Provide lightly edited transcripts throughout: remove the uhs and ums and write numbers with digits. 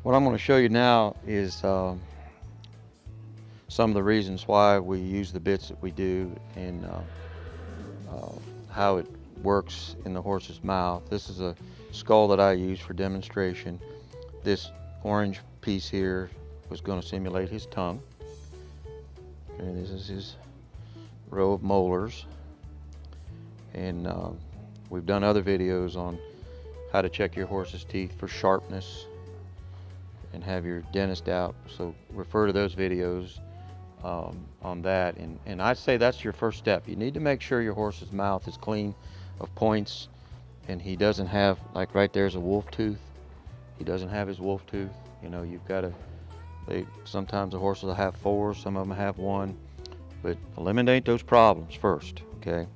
What I'm going to show you now is some of the reasons why we use the bits that we do and uh, how it works in the horse's mouth. This is a skull that I use for demonstration. This orange piece here was going to simulate his tongue. Okay, this is his row of molars. And we've done other videos on how to check your horse's teeth for sharpness and have your dentist out. So refer to those videos on that. And I'd say that's your first step. You need to make sure your horse's mouth is clean of points and he doesn't have, like right there's a wolf tooth. He doesn't have his wolf tooth. You know, you've got to, sometimes the horses will have four, some of them have one, but eliminate those problems first, okay?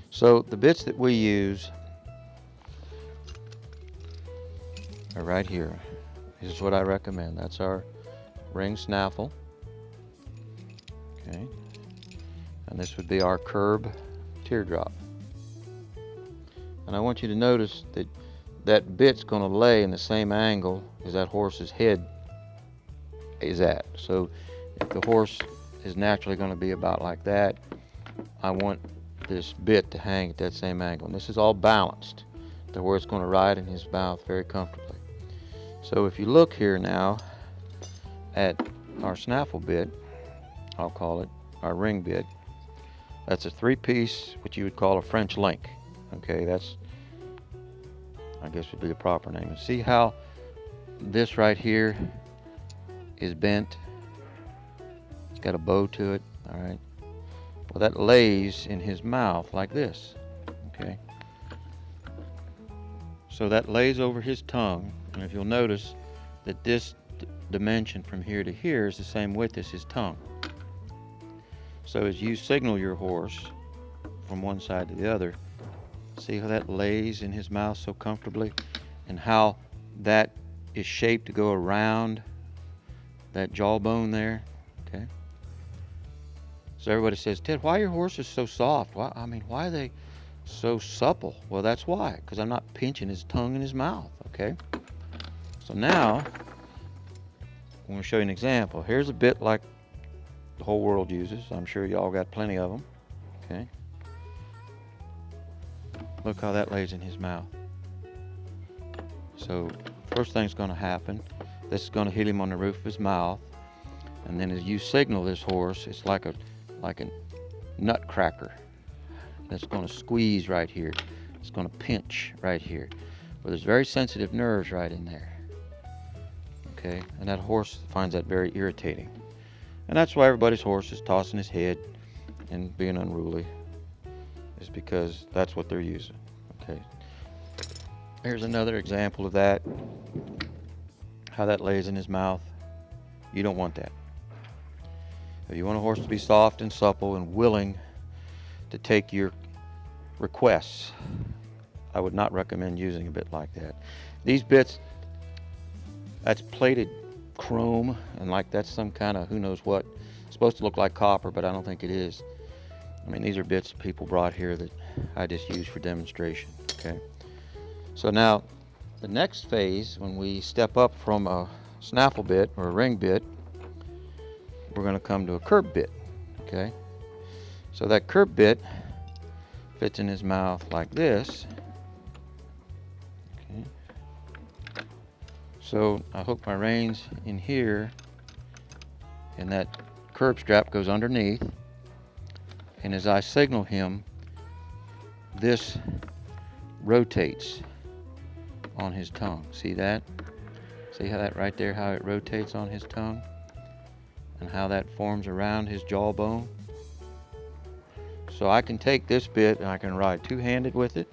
So the bits that we use are right here. This is what I recommend. That's our ring snaffle. Okay. And this would be our curb teardrop. And I want you to notice that that bit's going to lay in the same angle as that horse's head is at. So if the horse is naturally going to be about like that, I want this bit to hang at that same angle. And this is all balanced to where it's going to ride in his mouth very comfortably. So if you look here now at our snaffle bit, I'll call it our ring bit. That's a 3-piece, what you would call a French link. Okay, that's, I guess would be the proper name. And see how this right here is bent? It's got a bow to it, all right? Well, that lays in his mouth like this, okay? So that lays over his tongue, and if you'll notice that this dimension from here to here is the same width as his tongue. So as you signal your horse from one side to the other, see how that lays in his mouth so comfortably, and how that is shaped to go around that jawbone there, okay? So everybody says, Ted, why are your horses so soft? Why are they so supple? Well, that's why, because I'm not pinching his tongue in his mouth, okay? So now, I'm going to show you an example. Here's a bit like the whole world uses. I'm sure y'all got plenty of them, okay? Look how that lays in his mouth. So first thing's going to happen, this is going to hit him on the roof of his mouth, and then as you signal this horse, it's like a nutcracker that's going to squeeze right here. It's going to pinch right here. But there's very sensitive nerves right in there. Okay, and that horse finds that very irritating. And that's why everybody's horse is tossing his head and being unruly, is because that's what they're using. Okay, here's another example of that, how that lays in his mouth. You don't want that. If you want a horse to be soft and supple and willing to take your requests, I would not recommend using a bit like that. These bits, that's plated chrome, and like that's some kind of who knows what. It's supposed to look like copper, but I don't think it is. I mean, these are bits people brought here that I just use for demonstration, okay? So now, the next phase, when we step up from a snaffle bit or a ring bit, we're going to come to a curb bit, okay? So that curb bit fits in his mouth like this. Okay. So I hook my reins in here, and that curb strap goes underneath, and as I signal him, this rotates on his tongue. See that? See how that right there, how it rotates on his tongue? And how that forms around his jawbone. So I can take this bit and I can ride two-handed with it.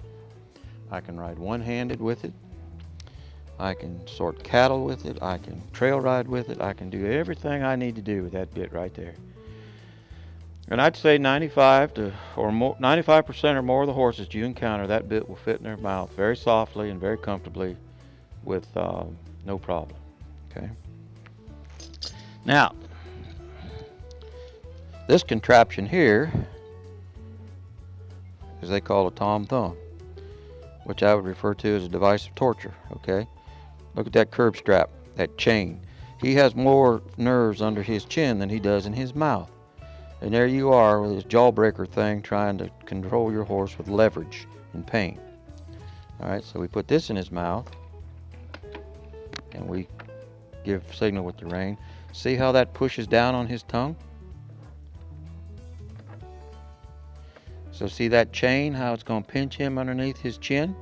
I can ride one-handed with it. I can sort cattle with it. I can trail ride with it. I can do everything I need to do with that bit right there. And I'd say 95% or more of the horses you encounter, that bit will fit in their mouth very softly and very comfortably with no problem. Okay. Now, this contraption here, as they call a Tom Thumb, which I would refer to as a device of torture, okay? Look at that curb strap. that chain. He has more nerves under his chin than he does in his mouth. And there you are with this jawbreaker thing trying to control your horse with leverage and pain. Alright, so we put this in his mouth and we give signal with the rein. See how that pushes down on his tongue? So see that chain, how it's going to pinch him underneath his chin?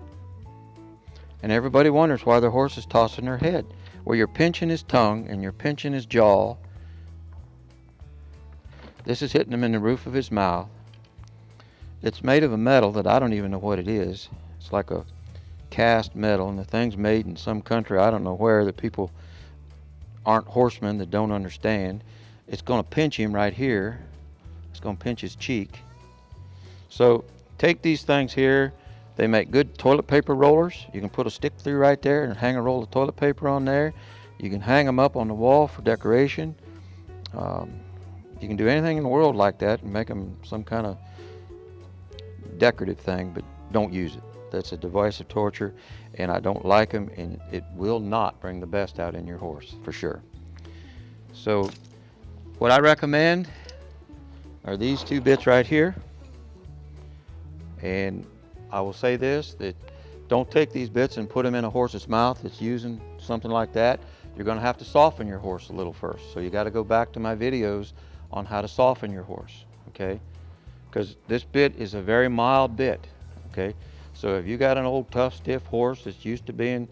And everybody wonders why their horse is tossing their head. Well, you're pinching his tongue and you're pinching his jaw. This is hitting him in the roof of his mouth. It's made of a metal that I don't even know what it is. It's like a cast metal, and the thing's made in some country, I don't know where, that people aren't horsemen, that don't understand. It's going to pinch him right here. It's going to pinch his cheek. So take these things here. They make good toilet paper rollers. You can put a stick through right there and hang a roll of toilet paper on there. You can hang them up on the wall for decoration. You can do anything in the world like that and make them some kind of decorative thing, but don't use it. That's a device of torture, and I don't like them, and it will not bring the best out in your horse, for sure. So what I recommend are these two bits right here. And I will say this, that don't take these bits and put them in a horse's mouth that's using something like that. You're going to have to soften your horse a little first. So you got to go back to my videos on how to soften your horse, okay? Because this bit is a very mild bit, okay? So if you got an old tough stiff horse that's used to being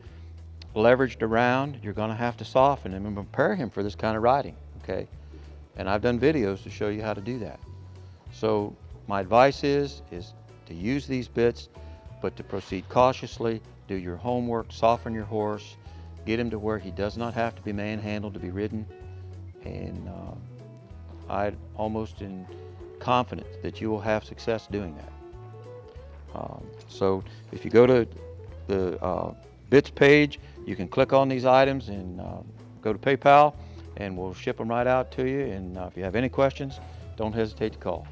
leveraged around, you're going to have to soften him and prepare him for this kind of riding, okay? And I've done videos to show you how to do that. So my advice is to use these bits, but to proceed cautiously, do your homework, soften your horse, get him to where he does not have to be manhandled to be ridden, and I almost am confident that you will have success doing that. So if you go to the bits page, you can click on these items and go to PayPal, and we'll ship them right out to you. And if you have any questions, don't hesitate to call.